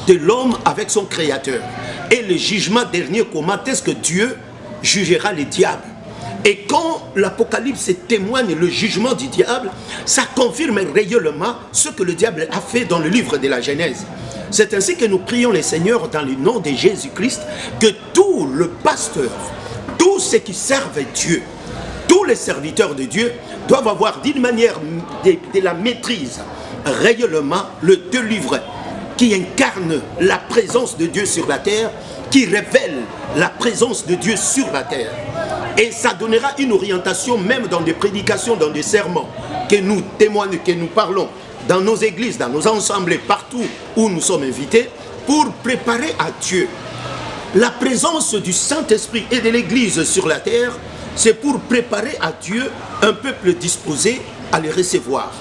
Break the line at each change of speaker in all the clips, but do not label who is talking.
de l'homme avec son créateur. Et le jugement dernier, comment est-ce que Dieu jugera les diables? Et quand l'Apocalypse témoigne le jugement du diable, ça confirme réellement ce que le diable a fait dans le livre de la Genèse. C'est ainsi que nous prions le Seigneur dans le nom de Jésus-Christ, que tout le pasteur, tous ceux qui servent Dieu, tous les serviteurs de Dieu doivent avoir d'une manière de la maîtrise réellement le deux livres qui incarnent la présence de Dieu sur la terre, qui révèlent la présence de Dieu sur la terre. Et ça donnera une orientation même dans des prédications, dans des sermons que nous témoignons, que nous parlons dans nos églises, dans nos assemblées, partout où nous sommes invités, pour préparer à Dieu. La présence du Saint-Esprit et de l'Église sur la terre, c'est pour préparer à Dieu un peuple disposé à le recevoir.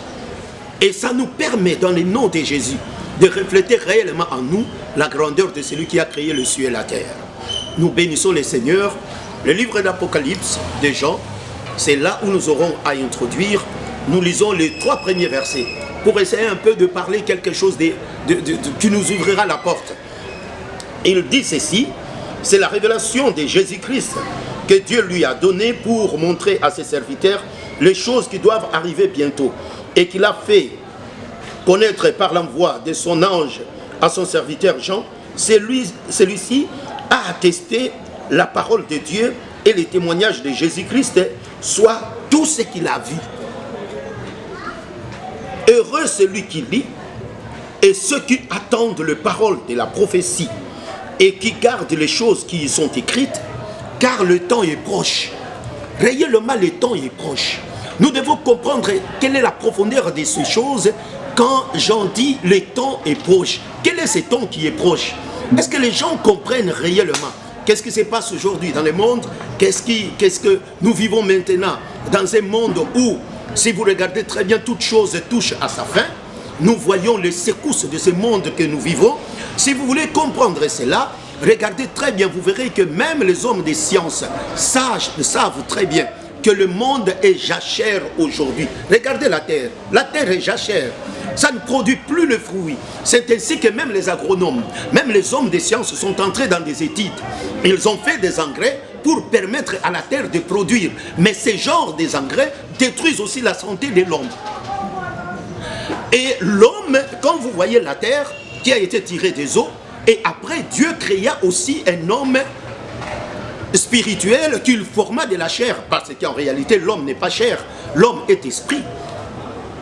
Et ça nous permet, dans le nom de Jésus, de refléter réellement en nous la grandeur de celui qui a créé le ciel et la terre. Nous bénissons le Seigneur. Le livre d'Apocalypse de Jean, c'est là où nous aurons à introduire. Nous lisons les 3 premiers versets pour essayer un peu de parler quelque chose qui nous ouvrira la porte. Il dit ceci, c'est la révélation de Jésus-Christ que Dieu lui a donnée pour montrer à ses serviteurs les choses qui doivent arriver bientôt et qu'il a fait connaître par l'envoi de son ange à son serviteur Jean. Celui-ci a attesté la parole de Dieu et les témoignages de Jésus-Christ, soit tout ce qu'il a vu. Heureux celui qui lit et ceux qui attendent les paroles de la prophétie et qui gardent les choses qui y sont écrites, car le temps est proche. Réellement, le temps est proche. Nous devons comprendre quelle est la profondeur de ces choses quand Jean dit le temps est proche. Quel est ce temps qui est proche? Est-ce que les gens comprennent réellement? Qu'est-ce qui se passe aujourd'hui dans le monde? Qu'est-ce que nous vivons maintenant dans un monde où, si vous regardez très bien, toute chose touche à sa fin. Nous voyons les secousses de ce monde que nous vivons. Si vous voulez comprendre cela, regardez très bien, vous verrez que même les hommes des sciences savent très bien que le monde est jachère aujourd'hui. Regardez la terre est jachère. Ça ne produit plus le fruit. C'est ainsi que même les agronomes, même les hommes des sciences sont entrés dans des études. Ils ont fait des engrais pour permettre à la terre de produire. Mais ces genres des engrais détruisent aussi la santé de l'homme. Et l'homme, quand vous voyez la terre qui a été tirée des eaux, et après Dieu créa aussi un homme spirituel qu'il forma de la chair, parce qu'en réalité l'homme n'est pas chair, l'homme est esprit.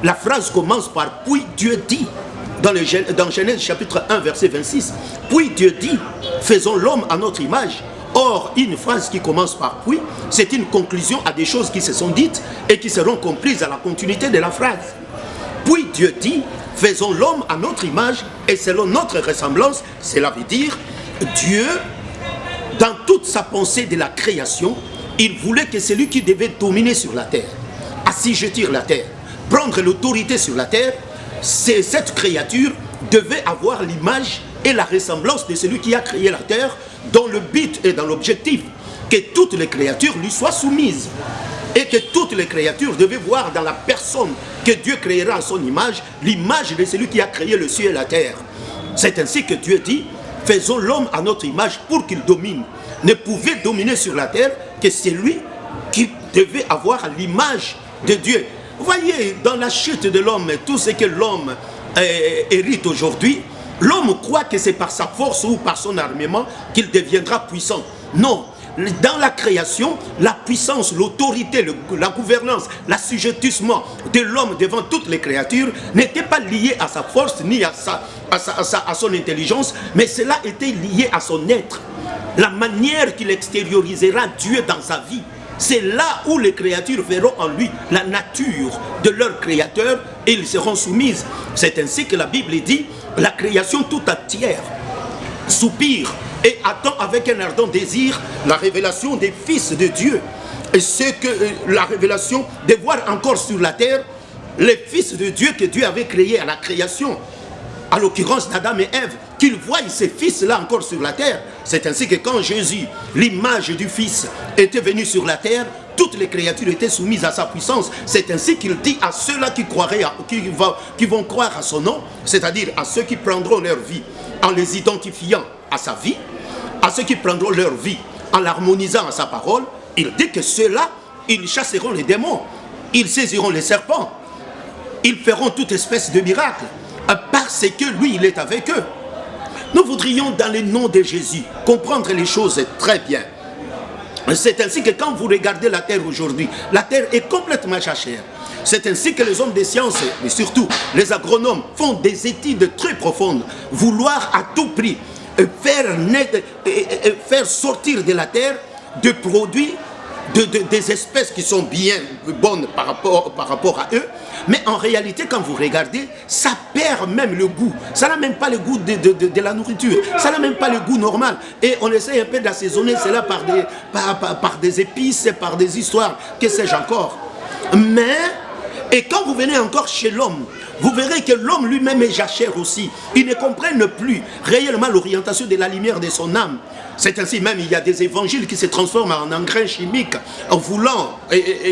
La phrase commence par « Puis Dieu dit » dans Genèse chapitre 1 verset 26. « Puis Dieu dit, faisons l'homme à notre image ». Or, une phrase qui commence par « puis », c'est une conclusion à des choses qui se sont dites et qui seront comprises à la continuité de la phrase. « Puis Dieu dit, faisons l'homme à notre image et selon notre ressemblance ». Cela veut dire Dieu, dans toute sa pensée de la création, il voulait que celui qui devait dominer sur la terre, assujettir la terre, prendre l'autorité sur la terre, cette créature devait avoir l'image et la ressemblance de celui qui a créé la terre, dont le but et dans l'objectif que toutes les créatures lui soient soumises et que toutes les créatures devaient voir dans la personne que Dieu créera à son image, l'image de celui qui a créé le ciel et la terre. C'est ainsi que Dieu dit, faisons l'homme à notre image pour qu'il domine. Ne pouvait dominer sur la terre que celui qui devait avoir l'image de Dieu. Vous voyez, dans la chute de l'homme, tout ce que l'homme hérite aujourd'hui, l'homme croit que c'est par sa force ou par son armement qu'il deviendra puissant. Non, dans la création, la puissance, l'autorité, la gouvernance, l'assujettissement de l'homme devant toutes les créatures n'était pas lié à sa force ni à son intelligence, mais cela était lié à son être. La manière qu'il extériorisera Dieu dans sa vie. C'est là où les créatures verront en lui la nature de leur créateur et ils seront soumises. C'est ainsi que la Bible dit, la création tout entière soupire et attend avec un ardent désir la révélation des fils de Dieu. Et c'est que la révélation de voir encore sur la terre les fils de Dieu que Dieu avait créés à la création. À l'occurrence d'Adam et Ève, qu'ils voient ces fils-là encore sur la terre. C'est ainsi que quand Jésus, l'image du Fils, était venu sur la terre, toutes les créatures étaient soumises à sa puissance. C'est ainsi qu'il dit à ceux-là qui vont croire à son nom, c'est-à-dire à ceux qui prendront leur vie en les identifiant à sa vie, à ceux qui prendront leur vie en l'harmonisant à sa parole. Il dit que ceux-là, ils chasseront les démons, ils saisiront les serpents, ils feront toute espèce de miracle, parce que lui, il est avec eux. Nous voudrions, dans le nom de Jésus, comprendre les choses très bien. C'est ainsi que quand vous regardez la terre aujourd'hui, la terre est complètement jachère. C'est ainsi que les hommes des sciences, mais surtout les agronomes, font des études très profondes, vouloir à tout prix faire sortir de la terre des produits, des espèces qui sont bien bonnes par rapport à eux. Mais en réalité, quand vous regardez, ça perd même le goût. Ça n'a même pas le goût de la nourriture. Ça n'a même pas le goût normal. Et on essaie un peu d'assaisonner cela par des épices, par des histoires, que sais-je encore. Mais, et quand vous venez encore chez l'homme, vous verrez que l'homme lui-même est jachère aussi. Il ne comprenne plus réellement l'orientation de la lumière de son âme. C'est ainsi même, il y a des évangiles qui se transforment en engrais chimiques en voulant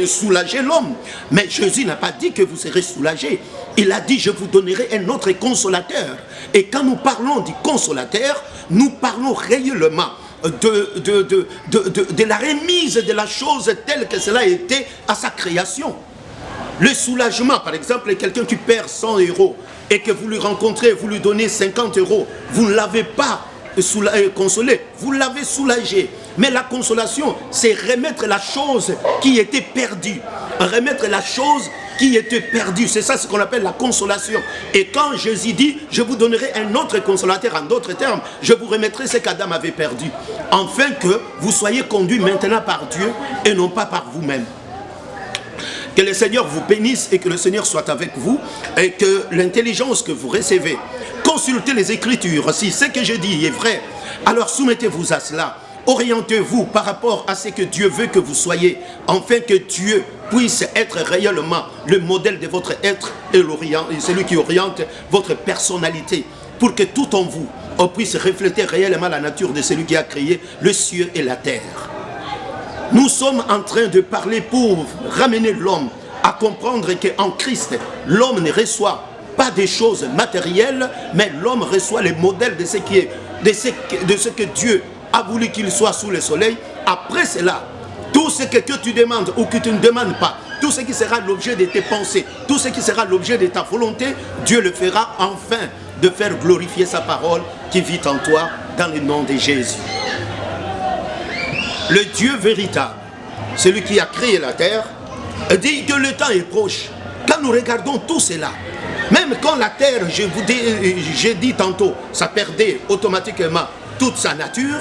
soulager l'homme. Mais Jésus n'a pas dit que vous serez soulagés. Il a dit, je vous donnerai un autre consolateur. Et quand nous parlons du consolateur, nous parlons réellement de la remise de la chose telle que cela a été à sa création. Le soulagement, par exemple, quelqu'un qui perd 100 € et que vous lui rencontrez, vous lui donnez 50 €, vous ne l'avez pas consolé, vous l'avez soulagé. Mais la consolation, c'est remettre la chose qui était perdue. Remettre la chose qui était perdue. C'est ça ce qu'on appelle la consolation. Et quand Jésus dit, je vous donnerai un autre consolateur, en d'autres termes, je vous remettrai ce qu'Adam avait perdu. Afin que vous soyez conduits maintenant par Dieu et non pas par vous-même. Que le Seigneur vous bénisse et que le Seigneur soit avec vous et que l'intelligence que vous recevez, consultez les Écritures. Si ce que je dis est vrai, alors soumettez-vous à cela. Orientez-vous par rapport à ce que Dieu veut que vous soyez, afin que Dieu puisse être réellement le modèle de votre être et celui qui oriente votre personnalité, pour que tout en vous, on puisse refléter réellement la nature de celui qui a créé le ciel et la terre. Nous sommes en train de parler pour ramener l'homme à comprendre qu'en Christ, l'homme ne reçoit pas des choses matérielles, mais l'homme reçoit les modèles de ce que Dieu a voulu qu'il soit sous le soleil. Après cela, tout ce que tu demandes ou que tu ne demandes pas, tout ce qui sera l'objet de tes pensées, tout ce qui sera l'objet de ta volonté, Dieu le fera afin de faire glorifier sa parole qui vit en toi dans le nom de Jésus. Le Dieu véritable, celui qui a créé la terre, dit que le temps est proche. Quand nous regardons tout cela, même quand la terre, j'ai dit tantôt, ça perdait automatiquement toute sa nature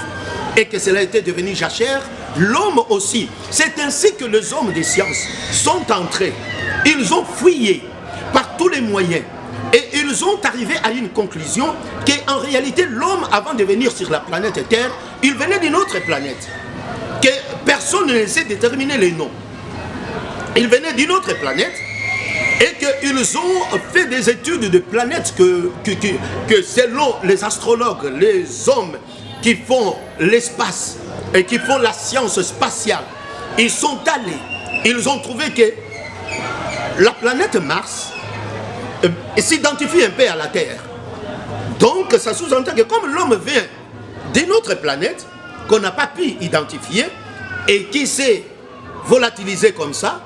et que cela était devenu jachère, l'homme aussi. C'est ainsi que les hommes des sciences sont entrés. Ils ont fouillé par tous les moyens et ils ont arrivé à une conclusion qu'en réalité, l'homme, avant de venir sur la planète Terre, il venait d'une autre planète. Que personne ne sait déterminer les noms. Ils venaient d'une autre planète et qu'ils ont fait des études de planètes que selon les astrologues, les hommes qui font l'espace et qui font la science spatiale, ils sont allés, ils ont trouvé que la planète Mars s'identifie un peu à la Terre. Donc ça sous-entend que comme l'homme vient d'une autre planète, qu'on n'a pas pu identifier et qui s'est volatilisé comme ça,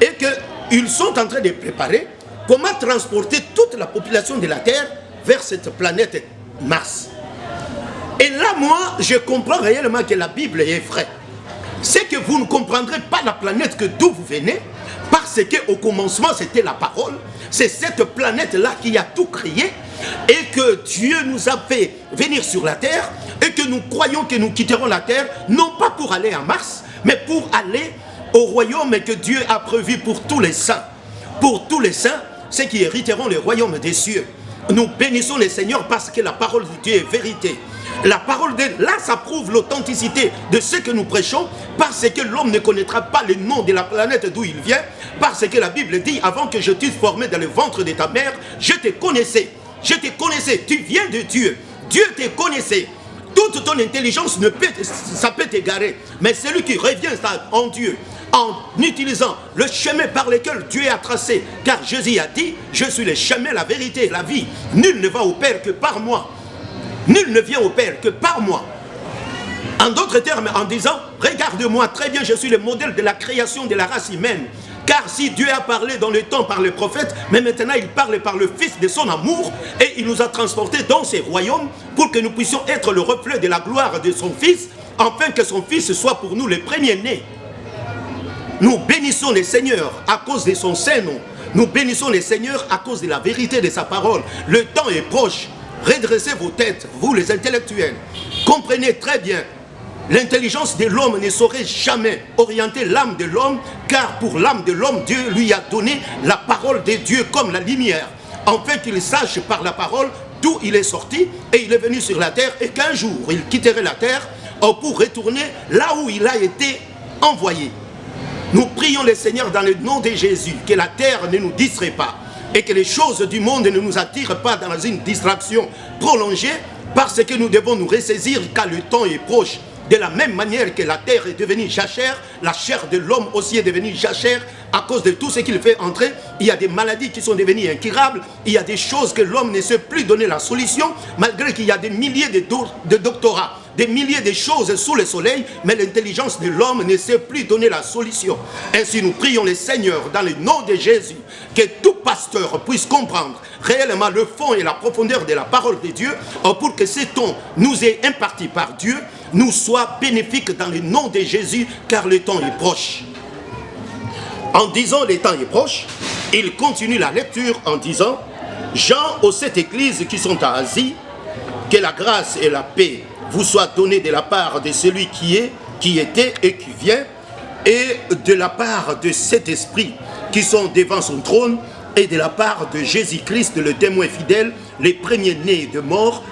et qu'ils sont en train de préparer comment transporter toute la population de la Terre vers cette planète Mars. Et là, moi, je comprends réellement que la Bible est vraie. C'est que vous ne comprendrez pas la planète d'où vous venez, parce qu'au commencement, c'était la parole. C'est cette planète-là qui a tout créé, et que Dieu nous a fait venir sur la Terre, et que nous croyons que nous quitterons la Terre, non pas pour aller à Mars, mais pour aller au royaume que Dieu a prévu pour tous les saints. Pour tous les saints, ceux qui hériteront le royaume des cieux. Nous bénissons le Seigneur parce que la parole de Dieu est vérité. La parole de là, ça prouve l'authenticité de ce que nous prêchons, parce que l'homme ne connaîtra pas le nom de la planète d'où il vient, parce que la Bible dit, avant que je t'eusse formé dans le ventre de ta mère, je te connaissais. Je te connaissais, tu viens de Dieu. Dieu te connaissait. Toute ton intelligence, ça peut t'égarer. Mais celui qui revient en Dieu, en utilisant le chemin par lequel Dieu a tracé. Car Jésus a dit, je suis le chemin, la vérité et la vie. Nul ne va au Père que par moi. Nul ne vient au Père que par moi. En d'autres termes, en disant, regarde-moi très bien, je suis le modèle de la création de la race humaine. Car si Dieu a parlé dans le temps par les prophètes, mais maintenant il parle par le Fils de son amour, et il nous a transportés dans ses royaumes pour que nous puissions être le reflet de la gloire de son Fils, afin que son Fils soit pour nous le premier-né. Nous bénissons le Seigneur à cause de son Saint-Nom. Nous bénissons le Seigneur à cause de la vérité de sa parole. Le temps est proche. Redressez vos têtes, vous les intellectuels. Comprenez très bien, l'intelligence de l'homme ne saurait jamais orienter l'âme de l'homme, car pour l'âme de l'homme, Dieu lui a donné la parole de Dieu comme la lumière, afin qu'il sache par la parole d'où il est sorti, et il est venu sur la terre, et qu'un jour il quitterait la terre pour retourner là où il a été envoyé. Nous prions le Seigneur dans le nom de Jésus, que la terre ne nous distrait pas, et que les choses du monde ne nous attirent pas dans une distraction prolongée, parce que nous devons nous ressaisir car le temps est proche. De la même manière que la terre est devenue jachère, la chair de l'homme aussi est devenue jachère à cause de tout ce qu'il fait entrer. Il y a des maladies qui sont devenues incurables, il y a des choses que l'homme ne sait plus donner la solution, malgré qu'il y a des milliers de doctorats, des milliers de choses sous le soleil, mais l'intelligence de l'homme ne sait plus donner la solution. Ainsi nous prions le Seigneur dans le nom de Jésus, que tout pasteur puisse comprendre réellement le fond et la profondeur de la parole de Dieu, pour que ce don nous est imparti par Dieu, nous soit bénéfique dans le nom de Jésus, car le temps est proche. En disant le temps est proche, il continue la lecture en disant, Jean aux 7 églises qui sont à Asie, que la grâce et la paix vous soient données de la part de celui qui est, qui était et qui vient, et de la part de cet esprit qui sont devant son trône, et de la part de Jésus-Christ, le témoin fidèle, les premiers-nés de mort,